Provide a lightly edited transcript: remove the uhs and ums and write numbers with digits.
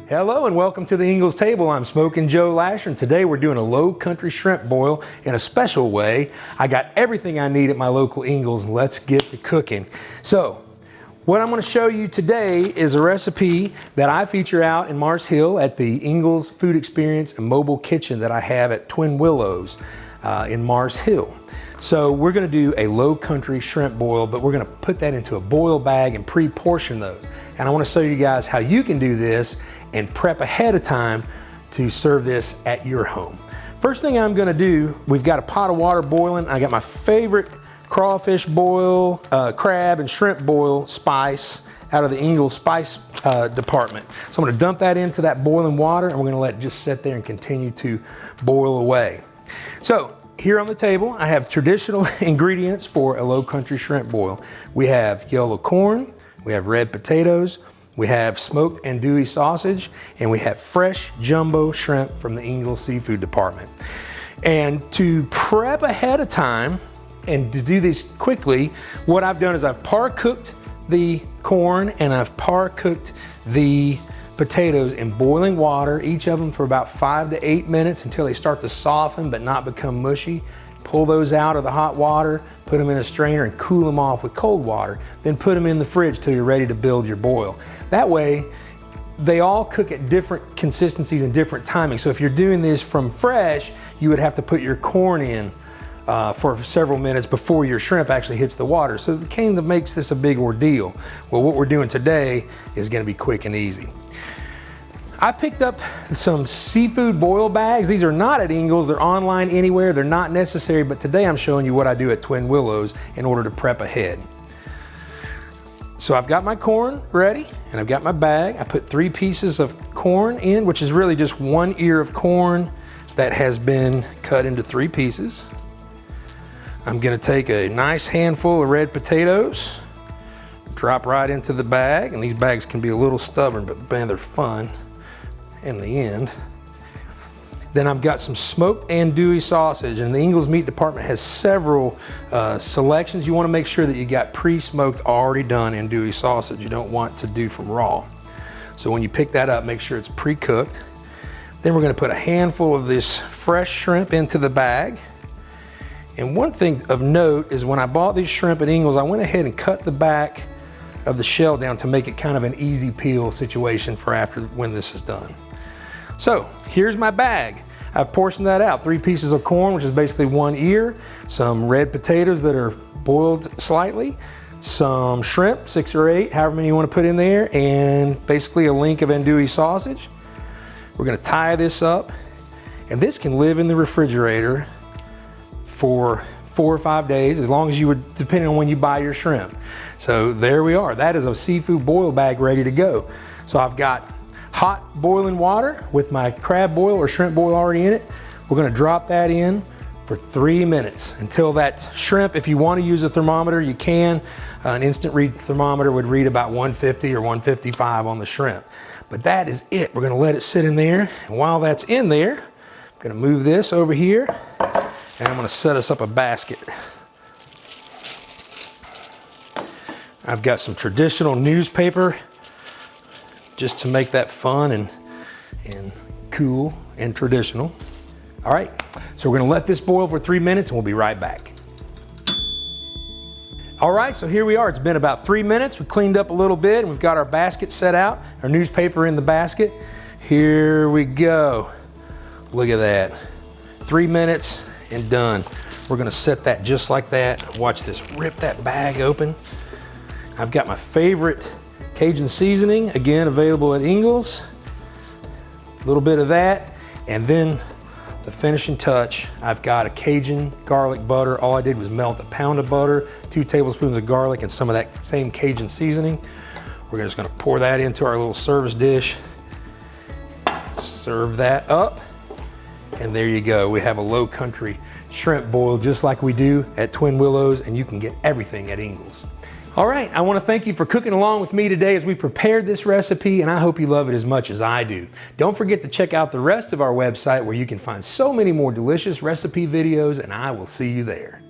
Hello and welcome to the Ingles table. I'm Smoking Joe Lasher, and today we're doing a low country shrimp boil in a special way. I got everything I need at my local Ingles, and let's get to cooking. So, what I'm going to show you today is a recipe that I feature out in Mars Hill at the Ingles Food Experience and Mobile Kitchen that I have at Twin Willows in Mars Hill. So we're going to do a low country shrimp boil, but we're going to put that into a boil bag and pre-portion those. And I want to show you guys how you can do this and prep ahead of time to serve this at your home. First thing I'm going to do, we've got a pot of water boiling. I got my favorite crawfish boil, crab and shrimp boil spice out of the Ingles spice department. So I'm going to dump that into that boiling water, and we're going to let it just sit there and continue to boil away. So here on the table, I have traditional ingredients for a low country shrimp boil. We have yellow corn, we have red potatoes, we have smoked andouille sausage, and we have fresh jumbo shrimp from the Ingles seafood department. And to prep ahead of time and to do this quickly, what I've done is I've par-cooked the corn and I've par-cooked the potatoes in boiling water, each of them for about 5 to 8 minutes until they start to soften but not become mushy. Pull those out of the hot water, put them in a strainer and cool them off with cold water. Then put them in the fridge till you're ready to build your boil. That way, they all cook at different consistencies and different timings. So if you're doing this from fresh, you would have to put your corn in for several minutes before your shrimp actually hits the water. So it kind of makes this a big ordeal. Well, what we're doing today is gonna be quick and easy. I picked up some seafood boil bags. These are not at Ingles, they're online anywhere, they're not necessary, but today I'm showing you what I do at Twin Willows in order to prep ahead. So I've got my corn ready, and I've got my bag. I put 3 pieces of corn in, which is really just 1 ear of corn that has been cut into 3 pieces. I'm gonna take a nice handful of red potatoes, drop right into the bag, and these bags can be a little stubborn, but man, they're fun in the end. Then I've got some smoked andouille sausage, and the Ingles meat department has several selections. You want to make sure that you got pre-smoked, already done andouille sausage. You don't want to do from raw. So when you pick that up, make sure it's pre-cooked. Then we're going to put a handful of this fresh shrimp into the bag. And one thing of note is when I bought these shrimp at Ingles, I went ahead and cut the back of the shell down to make it kind of an easy peel situation for after when this is done. So here's my bag. I've portioned that out. 3 pieces of corn, which is basically 1 ear, some red potatoes that are boiled slightly, some shrimp, 6 or 8, however many you want to put in there, and basically a link of andouille sausage. We're going to tie this up, and this can live in the refrigerator for 4 or 5 days, as long as you would, depending on when you buy your shrimp. So there we are. That is a seafood boil bag ready to go. So I've got hot boiling water with my crab boil or shrimp boil already in it. We're gonna drop that in for 3 minutes until that shrimp, if you wanna use a thermometer, you can. An instant read thermometer would read about 150 or 155 on the shrimp. But that is it. We're gonna let it sit in there. And while that's in there, I'm gonna move this over here, and I'm gonna set us up a basket. I've got some traditional newspaper just to make that fun and cool and traditional. All right, so we're gonna let this boil for 3 minutes and we'll be right back. All right, so here we are. It's been about 3 minutes. We cleaned up a little bit and we've got our basket set out, our newspaper in the basket. Here we go. Look at that. 3 minutes and done. We're gonna set that just like that. Watch this, rip that bag open. I've got my favorite Cajun seasoning, again available at Ingles. A little bit of that, and then the finishing touch, I've got a Cajun garlic butter. All I did was melt a pound of butter, 2 tablespoons of garlic, and some of that same Cajun seasoning. We're just gonna pour that into our little service dish. Serve that up, and there you go. We have a low country shrimp boil just like we do at Twin Willows, and you can get everything at Ingles. All right, I want to thank you for cooking along with me today as we prepared this recipe, and I hope you love it as much as I do. Don't forget to check out the rest of our website where you can find so many more delicious recipe videos, and I will see you there.